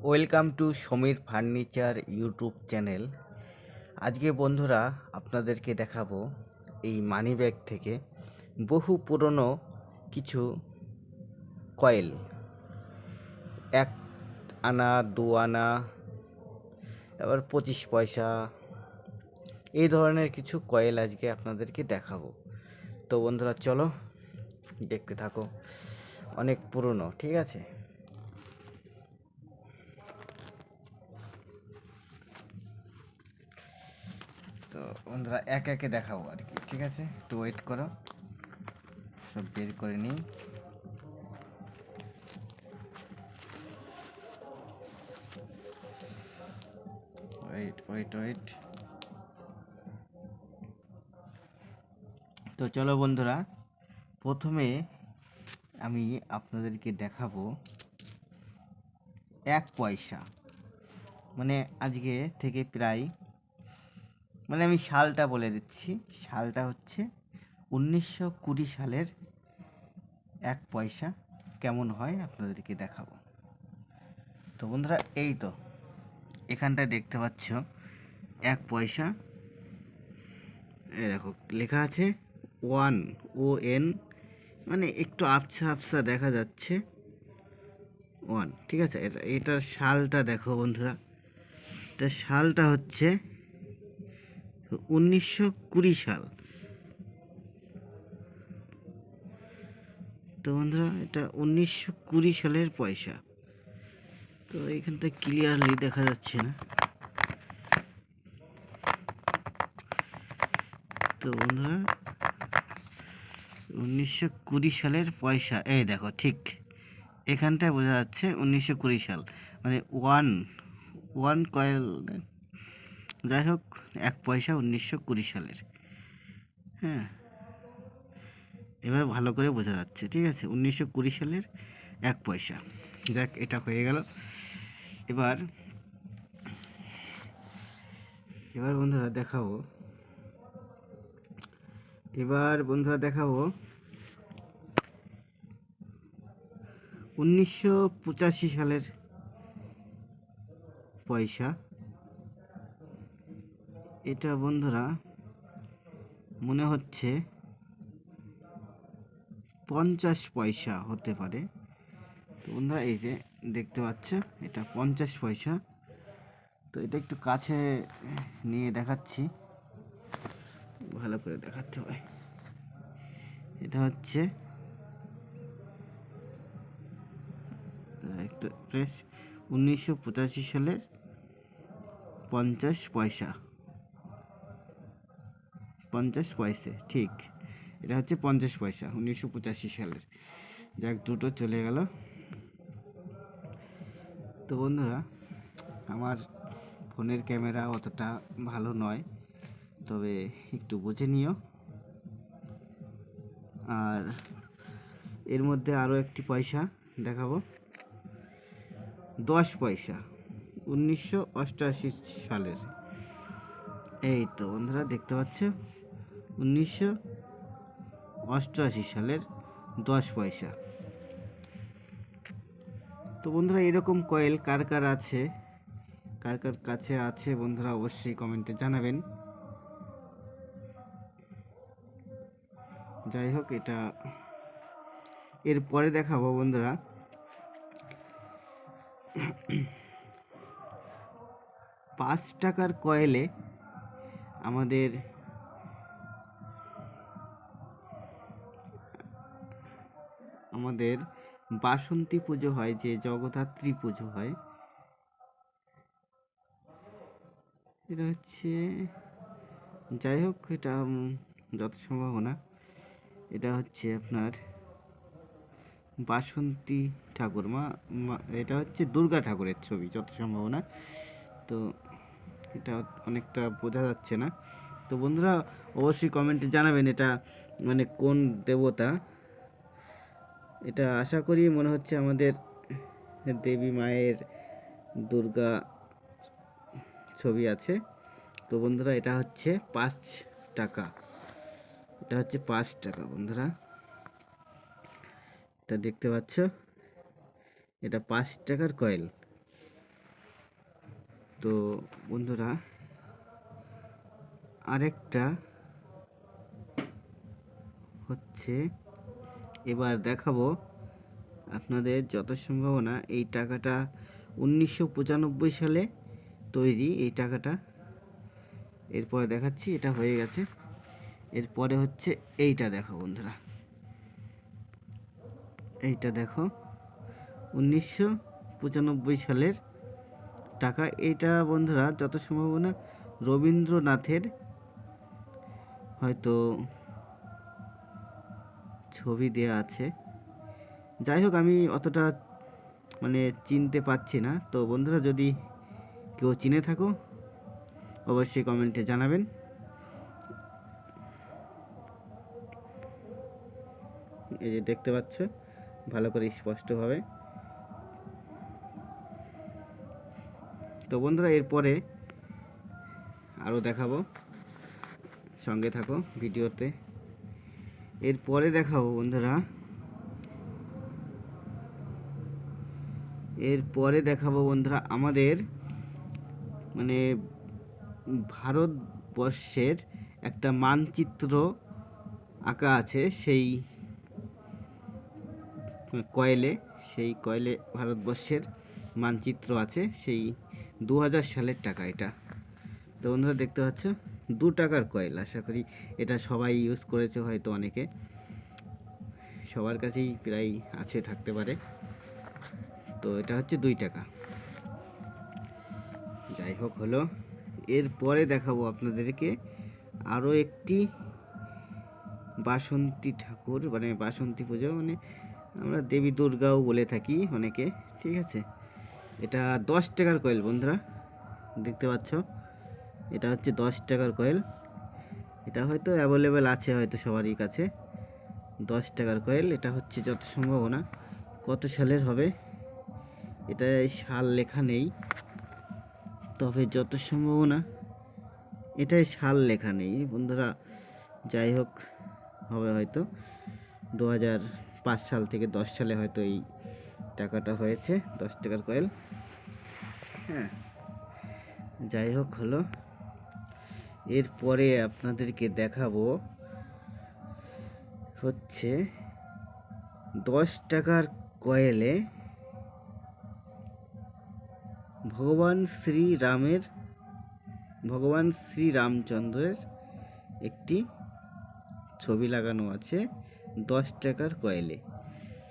Welcome to Samir furniture YouTube channel. আজকে বন্ধুরা আপনাদেরকে দেখাবো এই মানি ব্যাগ থেকে বহু পুরনো কিছু কয়েল, 1 আনা 2 আনা, তারপর 25 পয়সা, এই ধরনের কিছু কয়েল আজকে আপনাদেরকে দেখাবো। তো বন্ধুরা চলো দেখতে থাকো। অনেক পুরনো, ঠিক আছে। তো বন্ধুরা একে একে দেখাবো আর কি, ঠিক আছে, একটু ওয়েট করো, সব বের করে নিই। ওয়েট। তো চলো বন্ধুরা, প্রথমে আমি আপনাদেরকে দেখাবো 1 পয়সা। মানে আজকে থেকে প্রায়, মানে আমি সালটা বলে দিচ্ছি, সালটা হচ্ছে 1920 সালের 1 পয়সা কেমন হয় আপনাদেরকে দেখাবো। তো বন্ধুরা এই তো এখানটায় দেখতে পাচ্ছ 1 পয়সা, এই দেখো লেখা আছে 1, মানে একটু আবছা আবছা দেখা যাচ্ছে 1, ঠিক আছে। এটার সালটা দেখো বন্ধুরা, এটার সালটা হচ্ছে 1920 সাল। তো বন্ধুরা এটা 1920 সালের পয়সা। তো এইখানটা ক্লিয়ারলি দেখা যাচ্ছে না। তো বন্ধুরা 1920 সালের পয়সা, এই দেখো ঠিক এখানটায় বোঝা যাচ্ছে 1920 সাল, মানে ওয়ান কয়েল, যাই হোক 1 পয়সা 1920 সালের। হ্যাঁ, এবার ভালো করে বোঝা যাচ্ছে, ঠিক আছে, 1920 সালের 1 পয়সা। যাক, এটা হয়ে গেল। এবার বন্ধুরা দেখাবো, 1985 সালের পয়সা। এটা বন্ধুরা মনে হচ্ছে 50 পয়সা হতে পারে। তো বন্ধুরা এই যে দেখতে পাচ্ছ, এটা 50 পয়সা। তো এটা একটু কাছে নিয়ে দেখাচ্ছি, ভালো করে দেখাতে হয়। এটা হচ্ছে একটু প্রেস 1985 সালের 50 পয়সা, 50 পয়সা, ঠিক। এটা হচ্ছে 50 পয়সা 1985 সালের। যাক, দুটো চলে গেল। তো বন্ধুরা আমার ফোনের ক্যামেরা অতটা ভালো নয়, তবে একটু বুঝে নিও। আর এর মধ্যে আরও একটি পয়সা দেখাবো, 10 পয়সা 1988 সালের। এই তো বন্ধুরা দেখতে পাচ্ছ 1988 সালের 10 পয়সা। তো বন্ধুরা এরকম কয়েল কার কার কাছে আছে বন্ধুরা অবশ্যই কমেন্টে জানাবেন। যাই হোক, এটা এর পরে দেখাবো বন্ধুরা 5 টাকার কয়েলে আমাদের বাসন্তী পুজো হয়, যে জগদ্ধাত্রী পুজো হয়। এটা হচ্ছে, যাই হোক, এটা যত সম্ভাবনা এটা হচ্ছে আপনার বাসন্তী ঠাকুর এটা হচ্ছে দুর্গা ঠাকুরের ছবি যত সম্ভাবনা। তো এটা অনেকটা বোঝা যাচ্ছে না। তো বন্ধুরা অবশ্যই কমেন্টে জানাবেন এটা মানে কোন দেবতা। এটা আশা করি মনে হচ্ছে আমাদের দেবী মায়ের, দুর্গা ছবি আছে। তো বন্ধুরা এটা হচ্ছে 5 টাকা, এটা হচ্ছে 5 টাকা বন্ধুরা, এটা দেখতে পাচ্ছ, এটা 5 টাকার কয়েল। তো বন্ধুরা আরেকটা হচ্ছে, এবার দেখাবো আপনাদের যত সম্ভাবনা এই টাকাটা 1995 সালে তৈরি এই টাকাটা। এরপরে দেখাচ্ছি, এটা হয়ে গেছে। এরপরে হচ্ছে এইটা দেখো বন্ধুরা, এইটা দেখো 1995 সালের টাকা। এইটা বন্ধুরা যত সম্ভাবনা রবীন্দ্রনাথের হয়তো ছবি দেয়া আছে। যাই হোক, আমি অতটা মানে চিনতে পারছি না। তো বন্ধুরা যদি কেউ চিনে থাকো অবশ্যই কমেন্টে জানাবেন। এই যে দেখতে পাচ্ছ ভালো করে স্পষ্টভাবে। তো বন্ধুরা এরপরে আরও দেখাবো, সঙ্গে থাকো ভিডিওতে। এরপরে দেখাবো বন্ধুরা, আমাদের মানে ভারতবর্ষের একটা মানচিত্র আঁকা আছে সেই কয়েলে ভারতবর্ষের মানচিত্র আছে, সেই 2000 সালের টাকা এটা। তো বন্ধুরা দেখতে পাচ্ছ 2 টাকার কয়েল। আশা করি এটা সবাই ইউজ করেছে, হয়তো অনেকে, সবার কাছেই প্রায় আছে, থাকতে পারে। তো এটা হচ্ছে 2 টাকা। যাই হোক হলো। এরপরে দেখাবো আপনাদেরকে আরও একটি বাসন্তী ঠাকুর, মানে বাসন্তী পুজো, মানে আমরা দেবী দুর্গাও বলে থাকি অনেকে, ঠিক আছে। এটা 10 টাকার কয়েল বন্ধুরা, দেখতে পাচ্ছ এটা হচ্ছে 10 টাকার কয়েল। এটা হয়তো অ্যাভেলেবেল আছে হয়তো সবারই কাছে। 10 টাকার কয়েল, এটা হচ্ছে যত সম্ভাবনা কত সালের হবে এটা সাল লেখা নেই, তবে যত সম্ভাবনা এটাই সাল লেখা নেই বন্ধুরা। যাই হোক হবে হয়তো 2005 সাল থেকে 10 সালে হয়তো এই টাকাটা হয়েছে, 10 টাকার কয়েল। হ্যাঁ, যাই হোক হলো। এরপরে আপনাদেরকে দেখাবো হচ্ছে 10 টাকার কয়েলে ভগবান শ্রীরামচন্দ্রের একটি ছবি লাগানো আছে 10 টাকার কয়েলে।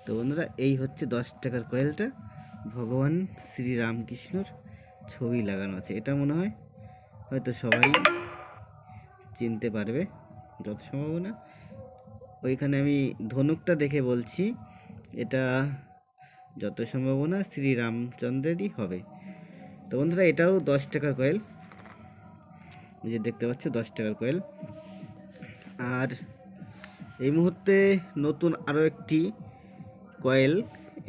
তো বন্ধুরা এই হচ্ছে 10 টাকার কয়েলটা, ভগবান শ্রীরামকৃষ্ণর ছবি লাগানো আছে। এটা মনে হয় হয়তো সবাই চিনতে পারবে যত সম্ভাবনা। ওইখানে আমি ধনুকটা দেখে বলছি, এটা যত সম্ভাবনা শ্রীরামচন্দ্রেরই হবে। তো বন্ধুরা এটাও 10 টাকার কয়েল, যে দেখতে পাচ্ছ 10 টাকার কয়েল। আর এই মুহূর্তে নতুন আরও একটি কয়েল,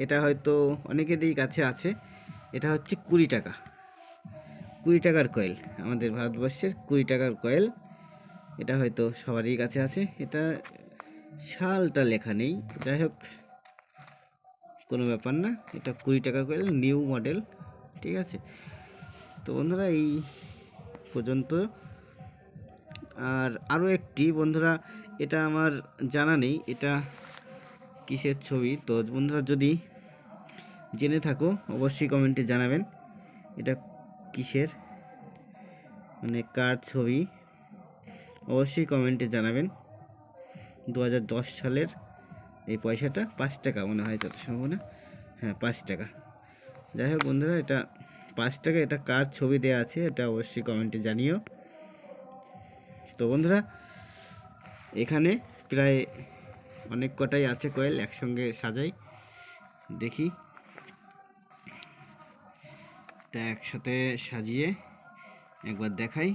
এটা হয়তো অনেকেরই কাছে আছে। এটা হচ্ছে 20 টাকা, 20 টাকার কয়েল, আমাদের ভারতবর্ষের 20 টাকার কয়েল। এটা হয়তো সবারই কাছে আছে। এটা সালটা লেখা নেই, যাই হোক কোনো ব্যাপার না। এটা 20 টাকার কয়েল, নিউ মডেল, ঠিক আছে। তো বন্ধুরা এই পর্যন্ত। আর আরও একটি বন্ধুরা, এটা আমার জানা নেই এটা কিসের ছবি। তো বন্ধুরা যদি জেনে থাকো অবশ্যই কমেন্টে জানাবেন এটা কিসের, মানে কার ছবি, অবশ্যই কমেন্টে জানাবেন। 2010 সালের এই পয়সাটা 5 টাকা মনে হয় যত সম্ভাবনা, হ্যাঁ 5 টাকা। যাই হোক বন্ধুরা এটা 5 টাকা, এটা কার ছবি দেওয়া আছে এটা অবশ্যই কমেন্টে জানিও। তো বন্ধুরা এখানে প্রায় অনেক কটাই আছে কয়েল, একসঙ্গে সাজাই, দেখি এটা একসাথে সাজিয়ে একবার দেখাই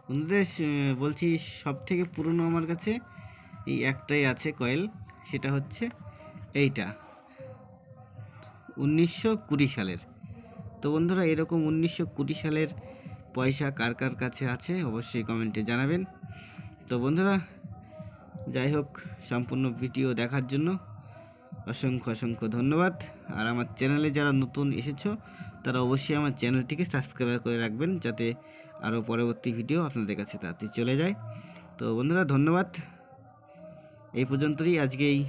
বন্ধুদের। বলছি সব থেকে পুরনো আমার কাছে এই একটাই আছে কয়েল, সেটা হচ্ছে এইটা 1920 সালের। তো বন্ধুরা এরকম 1920 সালের পয়সা কার কার কাছে আছে অবশ্যই কমেন্টে জানাবেন। তো বন্ধুরা যাই হোক, সম্পূর্ণ ভিডিও দেখার জন্য অসংখ্য অসংখ্য ধন্যবাদ। আর আমার চ্যানেলে যারা নতুন এসেছো তারা অবশ্যই আমার চ্যানেলটিকে সাবস্ক্রাইব করে রাখবেন, যাতে আরও পরবর্তী ভিডিও আপনাদের কাছে তাড়াতাড়ি চলে যায়। তো বন্ধুরা ধন্যবাদ, এই পর্যন্তই আজকে এই